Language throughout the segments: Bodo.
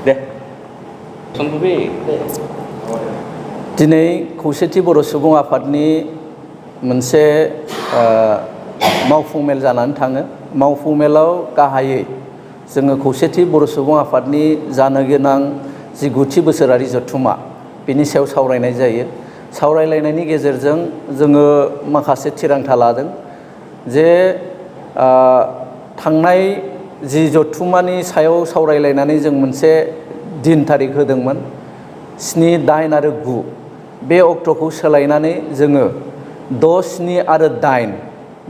दे दिनै खौसेथि बर' सुबुं आफादनि मोनसे मावफुं मेल जानानै थाङो। मावफुं मेलाव गाहायै जोङो खौसेथि बर' सुबुं आफादनि जानो गोनां जि 9थि बोसोरारि जथुम्मा बेनि सायाव सावरायनाय जायो। सावरायलायनायनि गेजेरजों जोङो माखासे थिरांथा लादों जे थांनाय जि जथुम्मानि सायाव सावरायलायनानै जों मोनसे दिन थारिख होदोंमोन 7, 8 आरो 9 बे अक्ट'खौ सोलायनानै जोङो 6, 7 आरो 8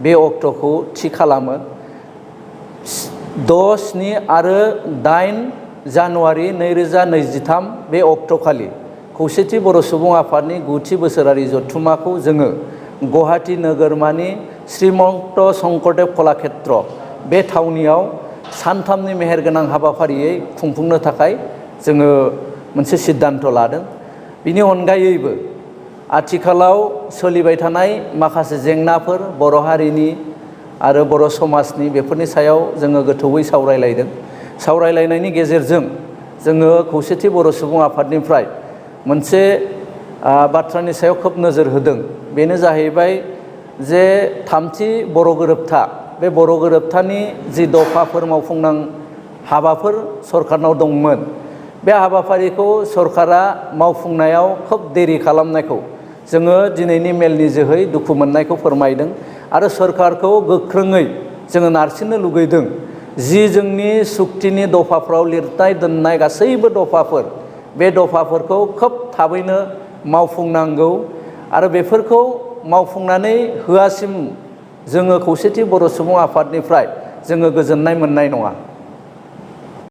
बे अक्ट'खौ थि खालामो। 6, 7 आरो 8 जानुवारि 2023 बे अक्ट'खालि खौसेथि बर' सुबुं आफादनि 9थि बोसोरारि जथुम्माखौ जोङो गुवाहाटी नोगोरमानि श्रीमन्त शंकरदेव कलाक्षेत्र बे थावनियाव सानथामनि मेहेरगोनां हाबाफारियै खुंफुंनो थाखाय जोङो मोनसे सिद्धान्त लादों। बिनि अनगायैबो आथिखालाव सोलिबाय थानाय माखासे जेंनाफोर बर' हारिनि आरो बर' समाजनि बेफोरनि सायाव जोङो गोथौयै सावरायलायदों। सावरायलायनायनि गेजेरजों जोङो खौसेथि बर' सुबुं आफादनिफ्राय मोनसे बाथ्रानि सायाव खोब नोजोर होदों। बेनो जाहैबाय जे 3थि बर' गोरोबथा बे बर' गोरोबथानि जि दफाफोर मावफुंनां हाबाफोर सरकारनाव दंमोन बे हाबाफारिखौ सरकारा मावफुंनायाव खोब देरि खालामनायखौ जोङो दिनैनि मेलनि जोहै दुखु मोननायखौ फोरमायदों आरो सरकारखौ गोख्रोङै जोङो नारसिननो लुगैदों जि जोंनि सुक्तिनि दफाफ्राव लिरनाय दोननाय गासैबो दफाफोर बे दफाफोरखौ खोब थाबैनो मावफुंनांगौ आरो बेफोरखौ मावफुंनानै होआसिम जोङो खौसेथि बर' सुबुं आफादनिफ्राय जोङो गोजोननाय मोननाय नङा।